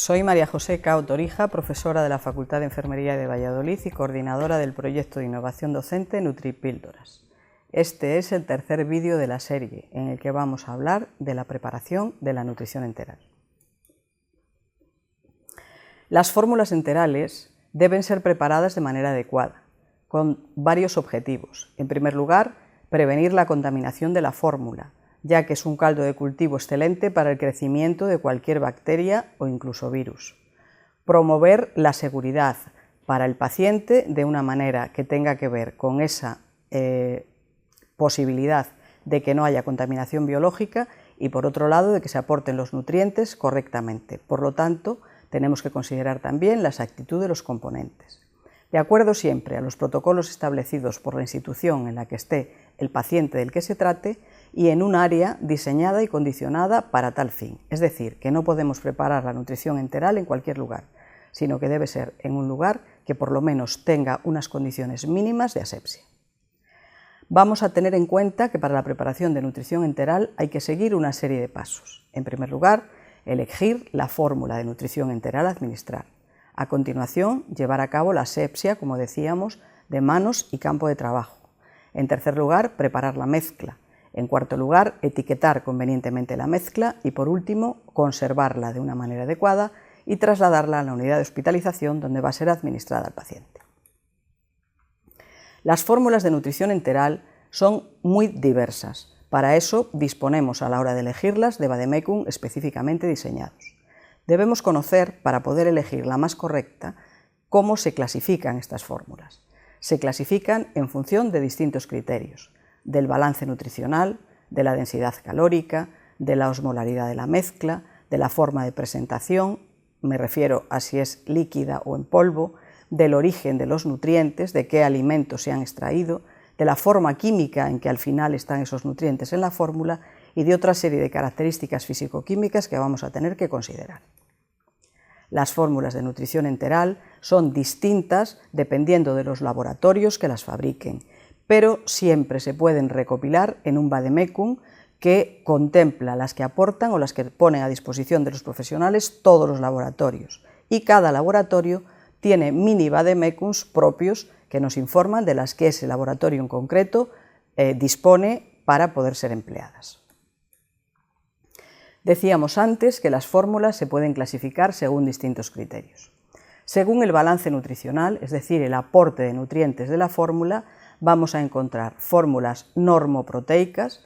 Soy María José Cao Torija, profesora de la Facultad de Enfermería de Valladolid y coordinadora del proyecto de innovación docente NutriPíldoras. Este es el tercer vídeo de la serie en el que vamos a hablar de la preparación de la nutrición enteral. Las fórmulas enterales deben ser preparadas de manera adecuada, con varios objetivos. En primer lugar, prevenir la contaminación de la fórmula, ya que es un caldo de cultivo excelente para el crecimiento de cualquier bacteria o incluso virus. Promover la seguridad para el paciente de una manera que tenga que ver con esa posibilidad de que no haya contaminación biológica y, por otro lado, de que se aporten los nutrientes correctamente. Por lo tanto, tenemos que considerar también la exactitud de los componentes. De acuerdo siempre a los protocolos establecidos por la institución en la que esté el paciente del que se trate y en un área diseñada y condicionada para tal fin. Es decir, que no podemos preparar la nutrición enteral en cualquier lugar, sino que debe ser en un lugar que por lo menos tenga unas condiciones mínimas de asepsia. Vamos a tener en cuenta que para la preparación de nutrición enteral hay que seguir una serie de pasos. En primer lugar, elegir la fórmula de nutrición enteral a administrar. A continuación, llevar a cabo la asepsia, como decíamos, de manos y campo de trabajo. En tercer lugar, preparar la mezcla. En cuarto lugar, etiquetar convenientemente la mezcla y, por último, conservarla de una manera adecuada y trasladarla a la unidad de hospitalización donde va a ser administrada al paciente. Las fórmulas de nutrición enteral son muy diversas. Para eso disponemos a la hora de elegirlas de vademecum específicamente diseñados. Debemos conocer, para poder elegir la más correcta, cómo se clasifican estas fórmulas. Se clasifican en función de distintos criterios: del balance nutricional, de la densidad calórica, de la osmolaridad de la mezcla, de la forma de presentación, me refiero a si es líquida o en polvo, del origen de los nutrientes, de qué alimentos se han extraído, de la forma química en que al final están esos nutrientes en la fórmula y de otra serie de características físico-químicas que vamos a tener que considerar. Las fórmulas de nutrición enteral son distintas dependiendo de los laboratorios que las fabriquen, pero siempre se pueden recopilar en un vademecum que contempla las que aportan o las que ponen a disposición de los profesionales todos los laboratorios, y cada laboratorio tiene mini vademecums propios que nos informan de las que ese laboratorio en concreto dispone para poder ser empleadas. Decíamos antes que las fórmulas se pueden clasificar según distintos criterios. Según el balance nutricional, es decir, el aporte de nutrientes de la fórmula, vamos a encontrar fórmulas normoproteicas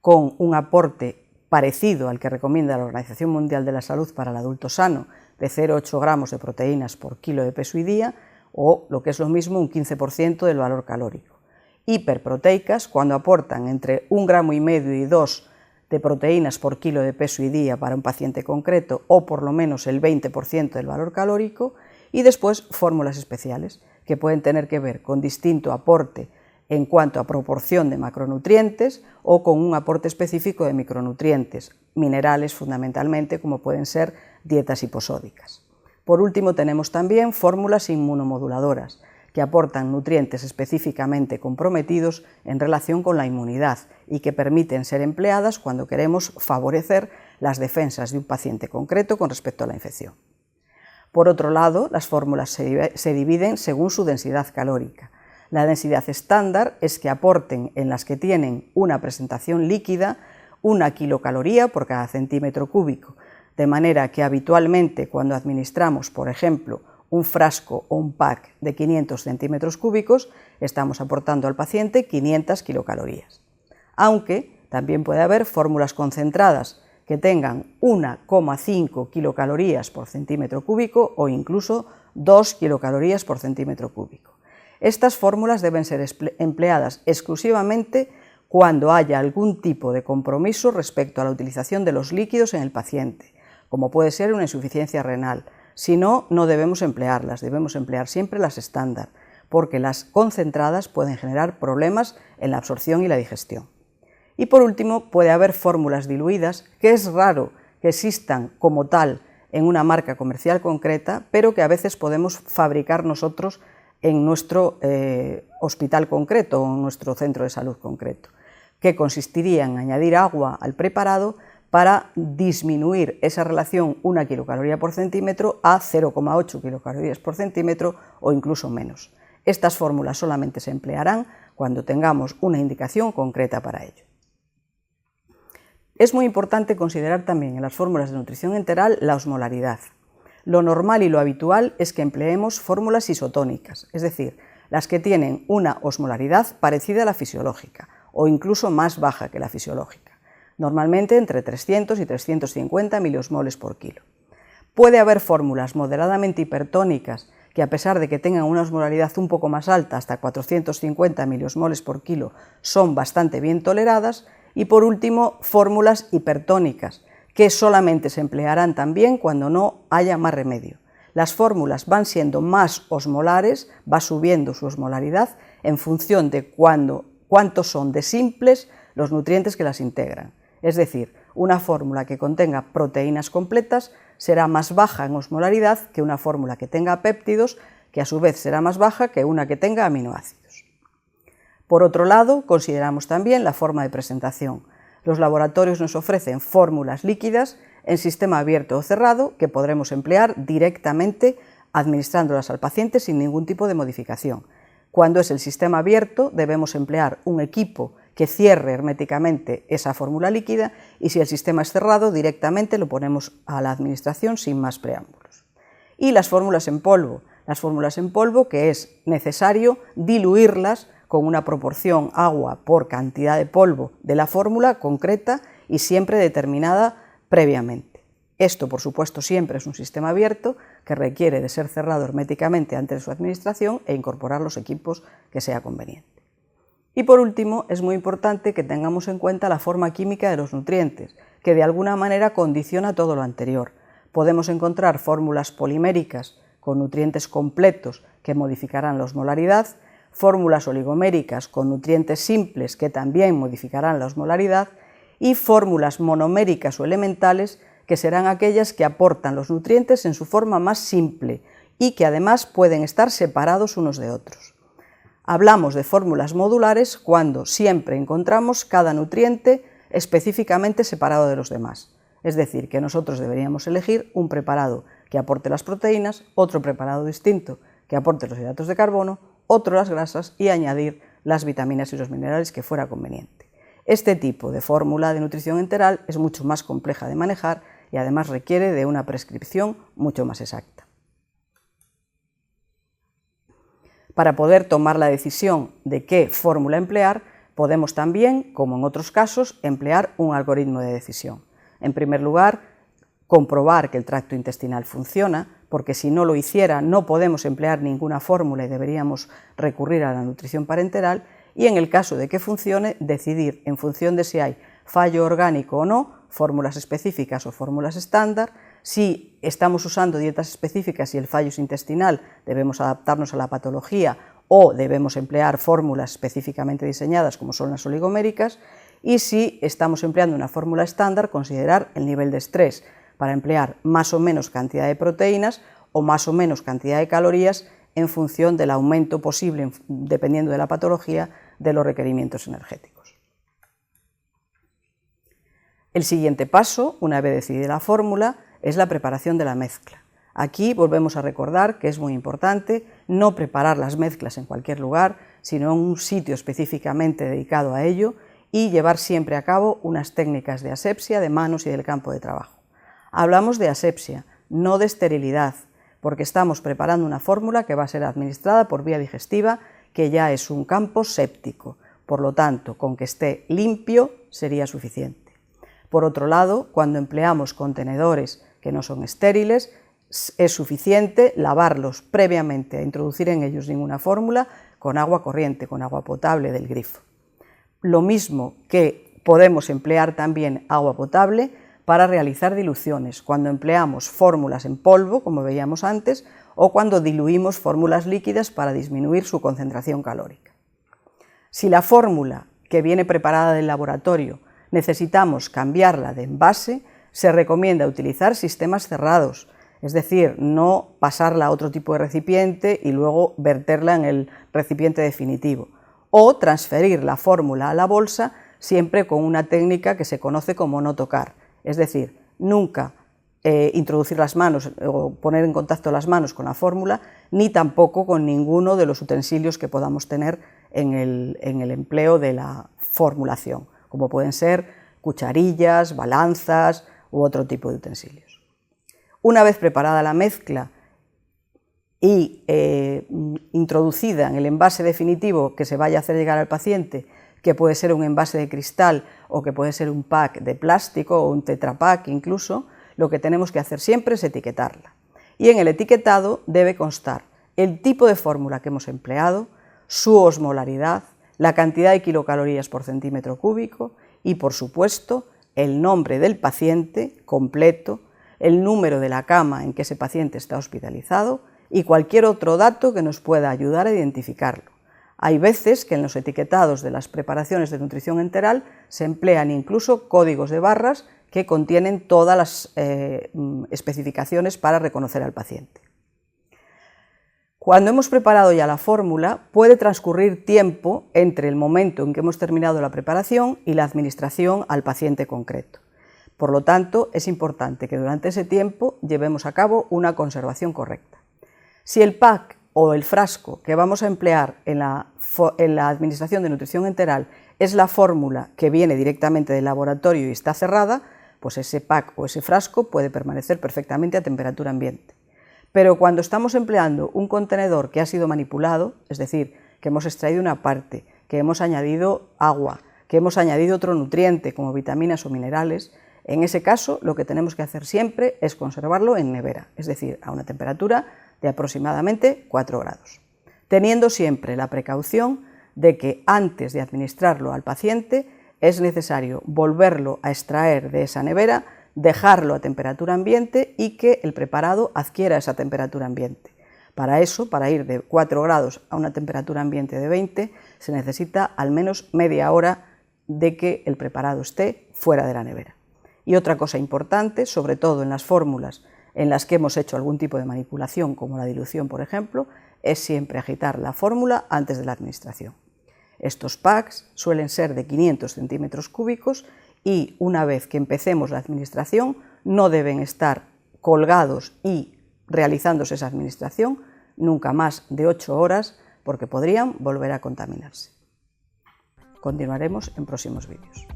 con un aporte parecido al que recomienda la Organización Mundial de la Salud para el adulto sano, de 0,8 gramos de proteínas por kilo de peso y día, o lo que es lo mismo, un 15% del valor calórico. Hiperproteicas, cuando aportan entre 1,5 gramos y 2 de proteínas por kilo de peso y día para un paciente concreto, o por lo menos el 20% del valor calórico, y después fórmulas especiales, que pueden tener que ver con distinto aporte en cuanto a proporción de macronutrientes o con un aporte específico de micronutrientes, minerales fundamentalmente, como pueden ser dietas hiposódicas. Por último, tenemos también fórmulas inmunomoduladoras, que aportan nutrientes específicamente comprometidos en relación con la inmunidad y que permiten ser empleadas cuando queremos favorecer las defensas de un paciente concreto con respecto a la infección. Por otro lado, las fórmulas se dividen según su densidad calórica. La densidad estándar es que aporten en las que tienen una presentación líquida 1 kilocaloría por cada centímetro cúbico, de manera que habitualmente cuando administramos, por ejemplo, un frasco o un pack de 500 centímetros cúbicos, estamos aportando al paciente 500 kilocalorías. Aunque también puede haber fórmulas concentradas que tengan 1,5 kilocalorías por centímetro cúbico o incluso 2 kilocalorías por centímetro cúbico. Estas fórmulas deben ser empleadas exclusivamente cuando haya algún tipo de compromiso respecto a la utilización de los líquidos en el paciente, como puede ser una insuficiencia renal. Si no, no debemos emplearlas, debemos emplear siempre las estándar, porque las concentradas pueden generar problemas en la absorción y la digestión. Y por último, puede haber fórmulas diluidas, que es raro que existan como tal en una marca comercial concreta, pero que a veces podemos fabricar nosotros en nuestro hospital concreto o en nuestro centro de salud concreto, que consistiría en añadir agua al preparado para disminuir esa relación 1 kilocaloría por centímetro a 0,8 kilocalorías por centímetro o incluso menos. Estas fórmulas solamente se emplearán cuando tengamos una indicación concreta para ello. Es muy importante considerar también en las fórmulas de nutrición enteral la osmolaridad. Lo normal y lo habitual es que empleemos fórmulas isotónicas, es decir, las que tienen una osmolaridad parecida a la fisiológica o incluso más baja que la fisiológica, normalmente entre 300 y 350 miliosmoles por kilo. Puede haber fórmulas moderadamente hipertónicas que, a pesar de que tengan una osmolaridad un poco más alta, hasta 450 miliosmoles por kilo, son bastante bien toleradas, y por último, fórmulas hipertónicas, que solamente se emplearán también cuando no haya más remedio. Las fórmulas van siendo más osmolares, va subiendo su osmolaridad en función de cuántos son de simples los nutrientes que las integran. Es decir, una fórmula que contenga proteínas completas será más baja en osmolaridad que una fórmula que tenga péptidos, que a su vez será más baja que una que tenga aminoácidos. Por otro lado, consideramos también la forma de presentación. Los laboratorios nos ofrecen fórmulas líquidas en sistema abierto o cerrado que podremos emplear directamente administrándolas al paciente sin ningún tipo de modificación. Cuando es el sistema abierto, debemos emplear un equipo que cierre herméticamente esa fórmula líquida, y si el sistema es cerrado, directamente lo ponemos a la administración sin más preámbulos. Y las fórmulas en polvo. Las fórmulas en polvo, que es necesario diluirlas con una proporción agua por cantidad de polvo de la fórmula concreta y siempre determinada previamente. Esto, por supuesto, siempre es un sistema abierto que requiere de ser cerrado herméticamente antes de su administración e incorporar los equipos que sea conveniente. Y por último, es muy importante que tengamos en cuenta la forma química de los nutrientes, que de alguna manera condiciona todo lo anterior. Podemos encontrar fórmulas poliméricas con nutrientes completos que modificarán la osmolaridad, fórmulas oligoméricas con nutrientes simples que también modificarán la osmolaridad, y fórmulas monoméricas o elementales que serán aquellas que aportan los nutrientes en su forma más simple y que además pueden estar separados unos de otros. Hablamos de fórmulas modulares cuando siempre encontramos cada nutriente específicamente separado de los demás. Es decir, que nosotros deberíamos elegir un preparado que aporte las proteínas, otro preparado distinto que aporte los hidratos de carbono, otro las grasas y añadir las vitaminas y los minerales que fuera conveniente. Este tipo de fórmula de nutrición enteral es mucho más compleja de manejar y además requiere de una prescripción mucho más exacta. Para poder tomar la decisión de qué fórmula emplear, podemos también, como en otros casos, emplear un algoritmo de decisión. En primer lugar, comprobar que el tracto intestinal funciona, porque si no lo hiciera no podemos emplear ninguna fórmula y deberíamos recurrir a la nutrición parenteral, y en el caso de que funcione, decidir en función de si hay fallo orgánico o no, fórmulas específicas o fórmulas estándar. Si estamos usando dietas específicas y el fallo es intestinal, debemos adaptarnos a la patología o debemos emplear fórmulas específicamente diseñadas como son las oligoméricas, y si estamos empleando una fórmula estándar, considerar el nivel de estrés para emplear más o menos cantidad de proteínas o más o menos cantidad de calorías en función del aumento posible, dependiendo de la patología, de los requerimientos energéticos. El siguiente paso, una vez decidida la fórmula, es la preparación de la mezcla. Aquí volvemos a recordar que es muy importante no preparar las mezclas en cualquier lugar, sino en un sitio específicamente dedicado a ello, y llevar siempre a cabo unas técnicas de asepsia de manos y del campo de trabajo. Hablamos de asepsia, no de esterilidad, porque estamos preparando una fórmula que va a ser administrada por vía digestiva, que ya es un campo séptico. Por lo tanto, con que esté limpio sería suficiente. Por otro lado, cuando empleamos contenedores que no son estériles, es suficiente lavarlos previamente a introducir en ellos ninguna fórmula con agua corriente, con agua potable del grifo. Lo mismo que podemos emplear también agua potable para realizar diluciones, cuando empleamos fórmulas en polvo, como veíamos antes, o cuando diluimos fórmulas líquidas para disminuir su concentración calórica. Si la fórmula que viene preparada del laboratorio necesitamos cambiarla de envase, se recomienda utilizar sistemas cerrados, es decir, no pasarla a otro tipo de recipiente y luego verterla en el recipiente definitivo, o transferir la fórmula a la bolsa siempre con una técnica que se conoce como no tocar, es decir, nunca introducir las manos o poner en contacto las manos con la fórmula, ni tampoco con ninguno de los utensilios que podamos tener en el empleo de la formulación, como pueden ser cucharillas, balanzas u otro tipo de utensilios. Una vez preparada la mezcla y introducida en el envase definitivo que se vaya a hacer llegar al paciente, que puede ser un envase de cristal o que puede ser un pack de plástico o un Tetra Pak incluso, lo que tenemos que hacer siempre es etiquetarla. Y en el etiquetado debe constar el tipo de fórmula que hemos empleado, su osmolaridad, la cantidad de kilocalorías por centímetro cúbico y, por supuesto, el nombre del paciente completo, el número de la cama en que ese paciente está hospitalizado y cualquier otro dato que nos pueda ayudar a identificarlo. Hay veces que en los etiquetados de las preparaciones de nutrición enteral se emplean incluso códigos de barras que contienen todas las especificaciones para reconocer al paciente. Cuando hemos preparado ya la fórmula, puede transcurrir tiempo entre el momento en que hemos terminado la preparación y la administración al paciente concreto. Por lo tanto, es importante que durante ese tiempo llevemos a cabo una conservación correcta. Si el pack o el frasco que vamos a emplear en la administración de nutrición enteral es la fórmula que viene directamente del laboratorio y está cerrada, pues ese pack o ese frasco puede permanecer perfectamente a temperatura ambiente. Pero cuando estamos empleando un contenedor que ha sido manipulado, es decir, que hemos extraído una parte, que hemos añadido agua, que hemos añadido otro nutriente como vitaminas o minerales, en ese caso lo que tenemos que hacer siempre es conservarlo en nevera, es decir, a una temperatura de aproximadamente 4 grados, teniendo siempre la precaución de que antes de administrarlo al paciente es necesario volverlo a extraer de esa nevera, dejarlo a temperatura ambiente y que el preparado adquiera esa temperatura ambiente. Para eso, para ir de 4 grados a una temperatura ambiente de 20, se necesita al menos media hora de que el preparado esté fuera de la nevera. Y otra cosa importante, sobre todo en las fórmulas en las que hemos hecho algún tipo de manipulación, como la dilución, por ejemplo, es siempre agitar la fórmula antes de la administración. Estos packs suelen ser de 500 centímetros cúbicos y una vez que empecemos la administración no deben estar colgados y realizándose esa administración nunca más de 8 horas porque podrían volver a contaminarse. Continuaremos en próximos vídeos.